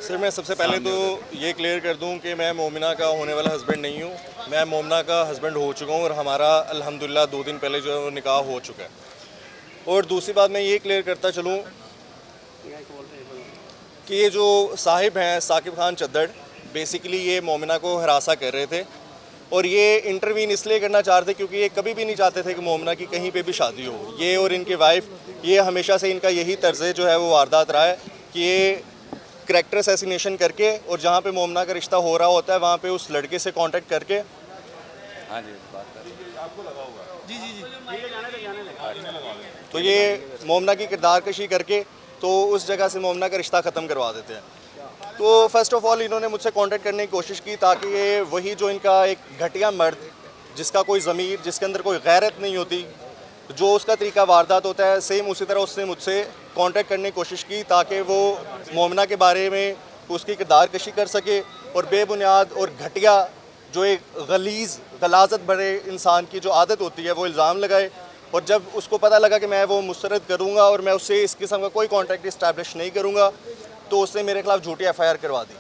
Sir मैं सबसे पहले तो ये क्लियर कर दूं कि मैं मोमिना का होने वाला हस्बैंड नहीं हूं। मैं मोमिना का हस्बैंड हो चुका हूं और हमारा अल्हम्दुलिल्लाह 2 दिन पहले जो है वो निकाह हो चुका है। और दूसरी बात मैं ये क्लियर करता चलूं कि ये जो साहिब हैं साकिब खान चद्दड़, बेसिकली ये मोमिना को हरासा कर रहे थे और ये इंटरवीन इसलिए करना चाह रहे थे क्योंकि ये कभी भी नहीं चाहते थे कि मोमिना की कहीं पे भी शादी हो। ये और इनके वाइफ, ये हमेशा से इनका यही तर्ज जो है वो वारदात रहा है कि ये करैक्टर असैसिनेशन करके और जहाँ पे मोमिना का रिश्ता हो रहा होता है वहाँ पे उस लड़के से कांटेक्ट करके, हाँ जी बात कर आपको लगा होगा जी जी जी, तो ये मोमिना की किरदार कशी करके तो उस जगह से मोमिना का रिश्ता ख़त्म करवा देते हैं। तो फर्स्ट ऑफ ऑल इन्होंने मुझसे कांटेक्ट करने की कोशिश की ताकि ये वही जो इनका एक घटिया मर्द जिसका कोई ज़मीर, जिसके अंदर कोई गैरत नहीं होती, जो उसका तरीका वारदात होता है, सेम उसी तरह उसने मुझसे कांटेक्ट करने की कोशिश की ताकि वो मोमिना के बारे में उसकी किरदार कशी कर सके और बेबुनियाद और घटिया जो एक गलीज़ गलाजत भरे इंसान की जो आदत होती है वो इल्ज़ाम लगाए। और जब उसको पता लगा कि मैं वो मुस्तरद करूँगा और मैं उससे इस किस्म का कोई कॉन्टैक्ट इस्टेब्लिश नहीं करूँगा तो उसने मेरे खिलाफ़ झूठी FIR करवा दी।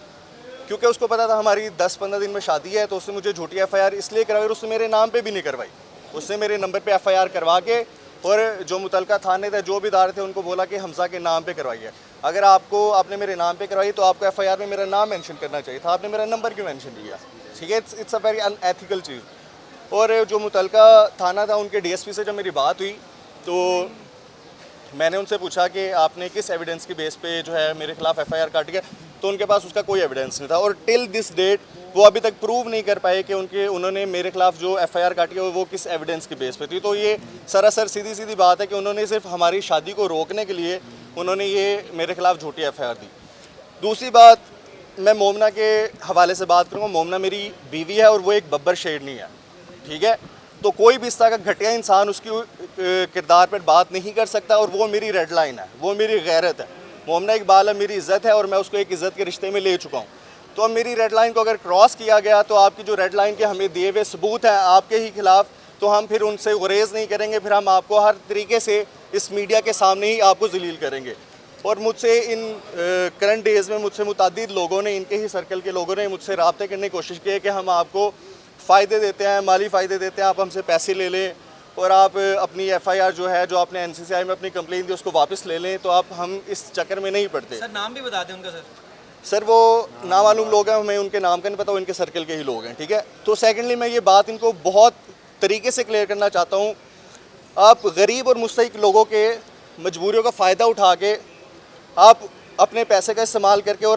क्योंकि उसको पता था हमारी 10-15 दिन में शादी है, तो उसने मुझे झूठी FIR इसलिए करवाई और उसने मेरे नाम पे भी नहीं करवाई। उसने मेरे नंबर पे FIR करवा के और जो मुतलका थाने थे, जो भी इदारे थे, उनको बोला कि हमजा के नाम पे करवाइए। अगर आपने मेरे नाम पे करवाई तो आपको FIR में मेरा नाम मेंशन करना चाहिए था, आपने मेरा नंबर क्यों मेंशन किया? ठीक है, इट्स अ वेरी अनएथिकल चीज़। और जो मुतलका थाना था उनके DSP से जब मेरी बात हुई तो मैंने उनसे पूछा कि आपने किस एविडेंस के बेस पे जो है मेरे खिलाफ FIR काटी है, तो उनके पास उसका कोई एविडेंस नहीं था और टिल दिस डेट वो अभी तक प्रूव नहीं कर पाए कि उन्होंने मेरे खिलाफ जो FIR काटी है वो किस एविडेंस के बेस पे थी। तो ये सरासर सीधी सीधी बात है कि उन्होंने सिर्फ हमारी शादी को रोकने के लिए उन्होंने ये मेरे खिलाफ झूठी FIR दी। दूसरी बात, मैं मोमिना के हवाले से बात करूँगा। मोमिना मेरी बीवी है और वो एक बब्बर शेरनी है, ठीक है। तो कोई भी इस तरह का घटिया इंसान उसकी किरदार पर बात नहीं कर सकता और वो मेरी रेड लाइन है, वो मेरी गैरत है। मोमिना इकबाल मेरी इज़्ज़त है और मैं उसको एक इज़्ज़त के रिश्ते में ले चुका हूँ। तो अब मेरी रेड लाइन को अगर क्रॉस किया गया तो आपकी जो रेड लाइन के हमें दिए हुए सबूत हैं आपके ही खिलाफ, तो हम फिर उनसे गुरेज़ नहीं करेंगे, फिर हम आपको हर तरीके से इस मीडिया के सामने ही आपको जलील करेंगे। और मुझसे इन करंट डेज़ में मुझसे मुतअद्दिद लोगों ने, इनके ही सर्कल के लोगों ने मुझसे रब्ते करने की कोशिश की है कि हम आपको फ़ायदे देते हैं, माली फ़ायदे देते हैं, आप हमसे पैसे ले लें और आप अपनी FIR जो है, जो आपने NCCI में अपनी कंप्लेन दी, उसको वापस ले लें। तो आप हम इस चक्कर में नहीं पड़ते। सर नाम भी बता दें उनका। सर वो नामालूम लोग हैं, हमें उनके नाम का नहीं पता, वो इनके सर्कल के ही लोग हैं, ठीक है। तो सेकेंडली मैं ये बात इनको बहुत तरीके से क्लियर करना चाहता हूँ, आप गरीब और मुस्तहिक लोगों के मजबूरियों का फ़ायदा उठा के आप अपने पैसे का इस्तेमाल करके और